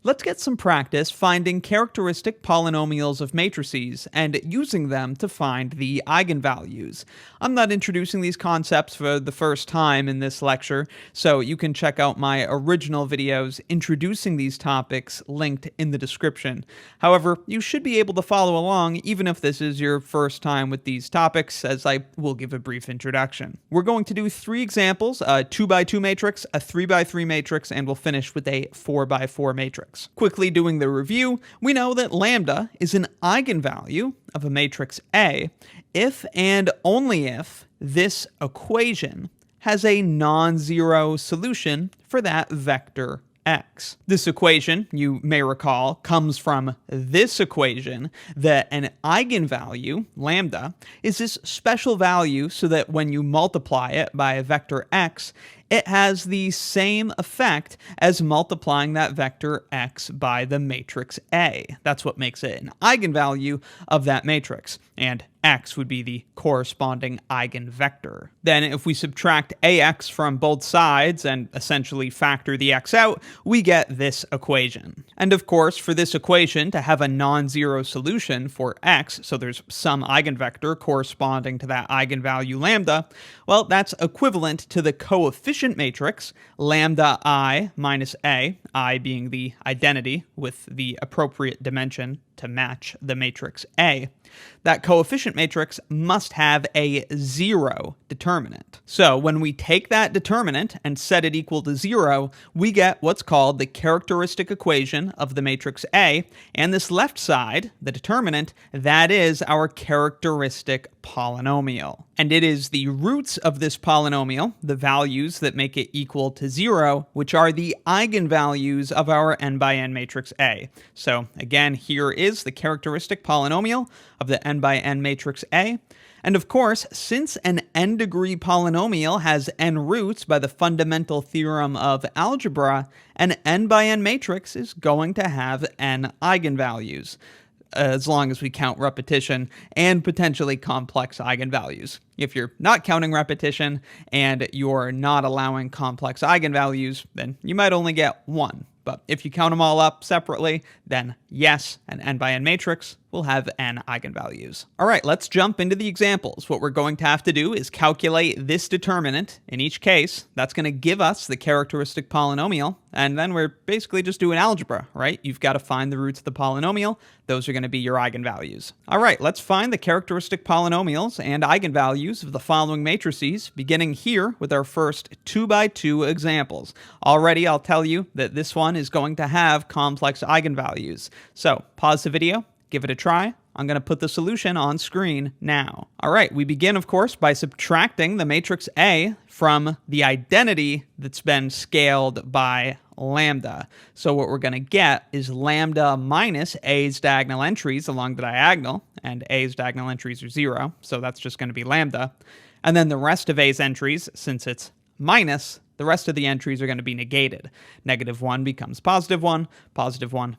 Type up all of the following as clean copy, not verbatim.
Let's get some practice finding characteristic polynomials of matrices and using them to find the eigenvalues. I'm not introducing these concepts for the first time in this lecture, so you can check out my original videos introducing these topics linked in the description. However, you should be able to follow along even if this is your first time with these topics, as I will give a brief introduction. We're going to do 3 examples, a 2x2 matrix, a 3x3 matrix, and we'll finish with a 4x4 matrix. Quickly doing the review, we know that lambda is an eigenvalue of a matrix A if and only if this equation has a non-zero solution for that vector x. This equation, you may recall, comes from this equation that an eigenvalue, lambda, is this special value so that when you multiply it by a vector x, it has the same effect as multiplying that vector x by the matrix A. That's what makes it an eigenvalue of that matrix, and x would be the corresponding eigenvector. Then if we subtract ax from both sides and essentially factor the x out, we get this equation. And of course, for this equation to have a non-zero solution for x, so there's some eigenvector corresponding to that eigenvalue lambda, well, that's equivalent to the coefficient matrix lambda I minus a, I being the identity with the appropriate dimension to match the matrix A. That coefficient matrix must have a 0 determinant. So when we take that determinant and set it equal to 0, we get what's called the characteristic equation of the matrix A, and this left side, the determinant, that is our characteristic polynomial. And it is the roots of this polynomial, the values that make it equal to 0, which are the eigenvalues of our n by n matrix A. So again, here is the characteristic polynomial of the n by n matrix A. And of course, since an n-degree polynomial has n roots by the fundamental theorem of algebra, an n by n matrix is going to have n eigenvalues, as long as we count repetition and potentially complex eigenvalues. If you're not counting repetition and you're not allowing complex eigenvalues, then you might only get 1. But if you count them all up separately, then yes, an n by n matrix will have n eigenvalues. All right, let's jump into the examples. What we're going to have to do is calculate this determinant in each case. That's going to give us the characteristic polynomial, and then we're basically just doing algebra, right? You've got to find the roots of the polynomial. Those are going to be your eigenvalues. All right, let's find the characteristic polynomials and eigenvalues of the following matrices, beginning here with our first 2x2 examples. Already, I'll tell you that this one is going to have complex eigenvalues. So pause the video, give it a try. I'm going to put the solution on screen now. All right, we begin, of course, by subtracting the matrix A from the identity that's been scaled by lambda. So what we're going to get is lambda minus A's diagonal entries along the diagonal, and A's diagonal entries are 0, so that's just going to be lambda. And then the rest of A's entries, since it's minus, the rest of the entries are going to be negated. -1 becomes +1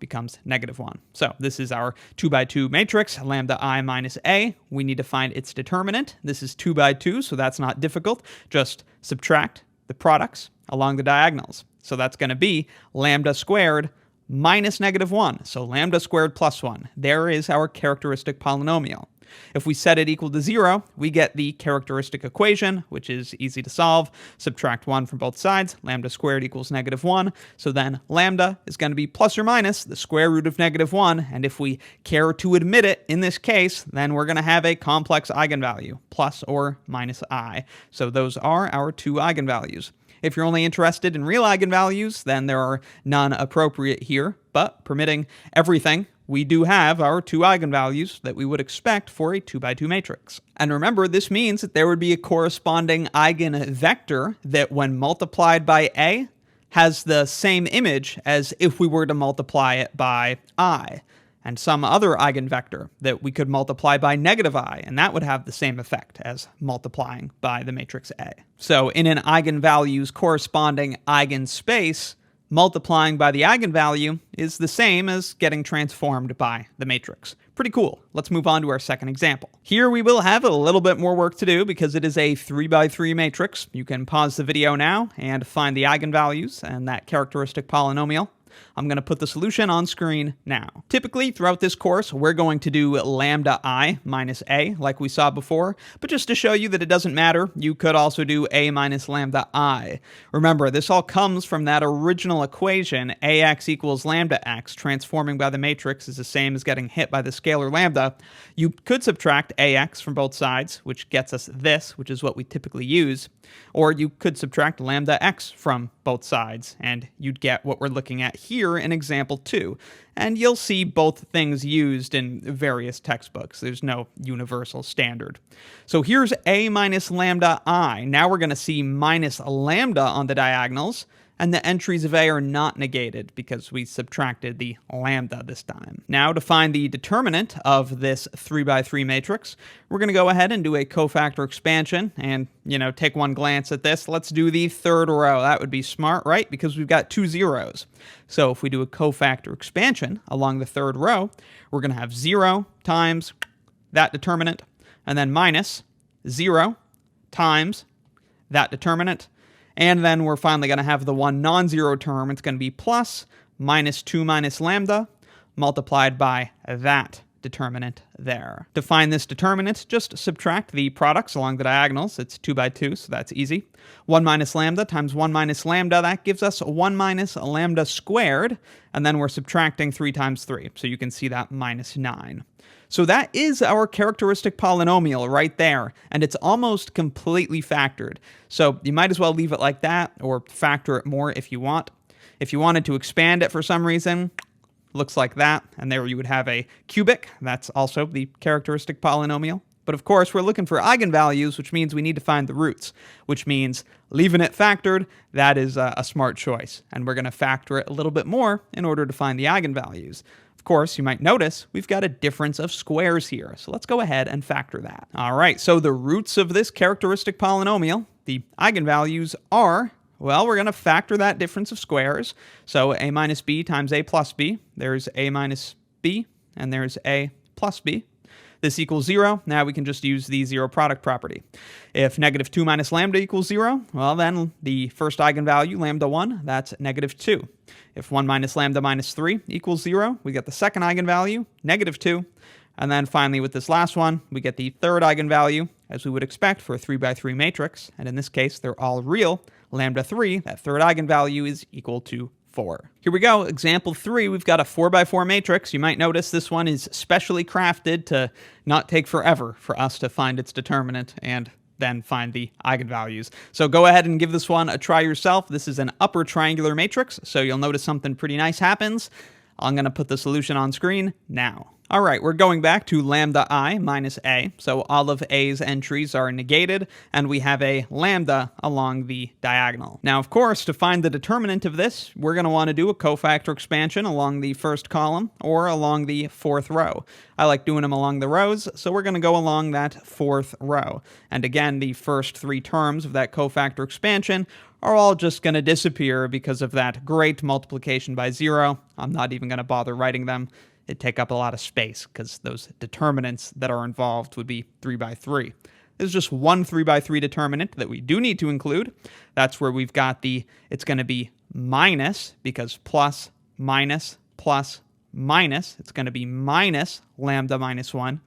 becomes -1. So this is our 2x2 matrix, lambda I minus A. We need to find its determinant. This is 2x2, so that's not difficult. Just subtract the products along the diagonals. So that's going to be lambda squared minus -1. So lambda squared plus 1. There is our characteristic polynomial. If we set it equal to 0, we get the characteristic equation, which is easy to solve. Subtract 1 from both sides. Lambda squared equals -1. So then lambda is going to be plus or minus the square root of -1. And if we care to admit it in this case, then we're going to have a complex eigenvalue, plus or minus I. So those are our 2 eigenvalues. If you're only interested in real eigenvalues, then there are none appropriate here, but permitting everything, we do have our 2 eigenvalues that we would expect for a 2x2 matrix. And remember, this means that there would be a corresponding eigenvector that when multiplied by A has the same image as if we were to multiply it by I, and some other eigenvector that we could multiply by -I, and that would have the same effect as multiplying by the matrix A. So in an eigenvalues corresponding eigenspace, multiplying by the eigenvalue is the same as getting transformed by the matrix. Pretty cool. Let's move on to our second example. Here we will have a little bit more work to do because it is a 3x3 matrix. You can pause the video now and find the eigenvalues and that characteristic polynomial. I'm going to put the solution on screen now. Typically, throughout this course, we're going to do lambda I minus a, like we saw before, but just to show you that it doesn't matter, you could also do a minus lambda I. Remember, this all comes from that original equation, ax equals lambda x, transforming by the matrix is the same as getting hit by the scalar lambda. You could subtract ax from both sides, which gets us this, which is what we typically use, or you could subtract lambda x from both sides, and you'd get what we're looking at here in example 2. And you'll see both things used in various textbooks. There's no universal standard. So here's a minus lambda I. Now we're going to see minus lambda on the diagonals, and the entries of a are not negated because we subtracted the lambda this time. Now to find the determinant of this 3 by 3 matrix, we're going to go ahead and do a cofactor expansion and, take one glance at this. Let's do the third row. That would be smart, right? Because we've got 2 zeros. So if we do a cofactor expansion along the third row, we're going to have 0 times that determinant, and then minus 0 times that determinant. And then we're finally going to have the one non-zero term. It's going to be plus minus 2 minus lambda multiplied by that determinant there. To find this determinant, just subtract the products along the diagonals. It's 2 by 2, so that's easy. 1 minus lambda times 1 minus lambda, that gives us 1 minus lambda squared. And then we're subtracting 3 times 3, so you can see that minus 9. So that is our characteristic polynomial right there, and it's almost completely factored. So you might as well leave it like that, or factor it more if you want. If you wanted to expand it for some reason, looks like that, and there you would have a cubic. That's also the characteristic polynomial. But of course, we're looking for eigenvalues, which means we need to find the roots, which means leaving it factored, that is a smart choice. And we're going to factor it a little bit more in order to find the eigenvalues. Of course, you might notice we've got a difference of squares here. So let's go ahead and factor that. All right, so the roots of this characteristic polynomial, the eigenvalues are, well, we're going to factor that difference of squares. So a minus b times a plus b. There's a minus b, and there's a plus b. This equals 0. Now we can just use the zero product property. If negative 2 minus lambda equals 0, well, then the first eigenvalue, lambda 1, that's negative 2. If 1 minus lambda minus 3 equals 0, we get the second eigenvalue, negative 2. And then finally, with this last one, we get the third eigenvalue, as we would expect for a 3 by 3 matrix. And in this case, they're all real. Lambda 3, that third eigenvalue, is equal to 4. Here we go. Example 3, we've got a 4 by 4 matrix. You might notice this one is specially crafted to not take forever for us to find its determinant and then find the eigenvalues. So go ahead and give this one a try yourself. This is an upper triangular matrix, so you'll notice something pretty nice happens. I'm going to put the solution on screen now. All right, we're going back to lambda I minus a. So all of a's entries are negated, and we have a lambda along the diagonal. Now, of course, to find the determinant of this, we're going to want to do a cofactor expansion along the first column or along the fourth row. I like doing them along the rows, so we're going to go along that fourth row. And again, the first 3 terms of that cofactor expansion are all just going to disappear because of that great multiplication by 0. I'm not even going to bother writing them. It'd take up a lot of space because those determinants that are involved would be 3 by 3. There's just one 3 by 3 determinant that we do need to include. That's where we've got it's going to be minus, because plus, minus, plus, minus. It's going to be minus lambda minus 1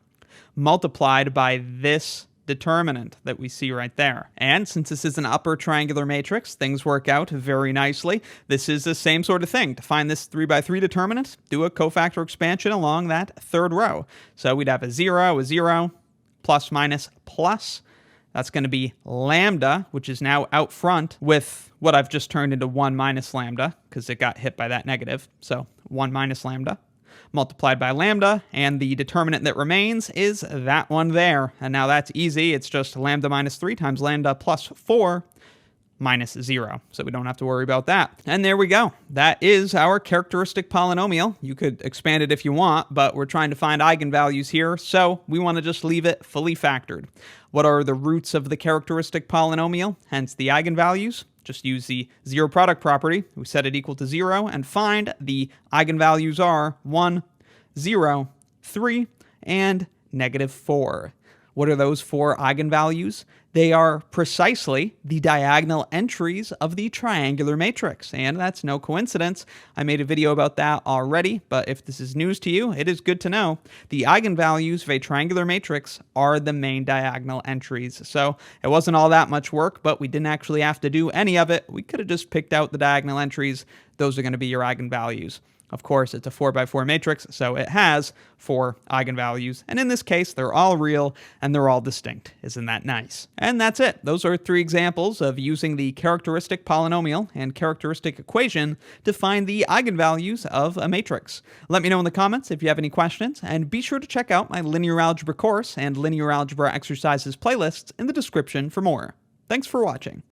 multiplied by this determinant that we see right there. And since this is an upper triangular matrix, things work out very nicely. This is the same sort of thing. To find this 3 by 3 determinant, do a cofactor expansion along that third row. So we'd have a 0, plus, minus, plus. That's going to be lambda, which is now out front with what I've just turned into 1 minus lambda because it got hit by that negative. So 1 minus lambda multiplied by lambda, and the determinant that remains is that one there. And now that's easy. It's just lambda minus 3 times lambda plus 4 minus 0. So we don't have to worry about that. And there we go. That is our characteristic polynomial. You could expand it if you want, but we're trying to find eigenvalues here, so we want to just leave it fully factored. What are the roots of the characteristic polynomial, hence the eigenvalues? Just use the zero product property. We set it equal to 0 and find the eigenvalues are 1, 0, 3, and negative 4. What are those four eigenvalues? They are precisely the diagonal entries of the triangular matrix, and that's no coincidence. I made a video about that already, but if this is news to you, it is good to know. The eigenvalues of a triangular matrix are the main diagonal entries. So it wasn't all that much work, but we didn't actually have to do any of it. We could have just picked out the diagonal entries. Those are going to be your eigenvalues. Of course, it's a 4x4 matrix, so it has 4 eigenvalues. And in this case, they're all real and they're all distinct. Isn't that nice? And that's it. Those are 3 examples of using the characteristic polynomial and characteristic equation to find the eigenvalues of a matrix. Let me know in the comments if you have any questions, and be sure to check out my linear algebra course and linear algebra exercises playlists in the description for more. Thanks for watching.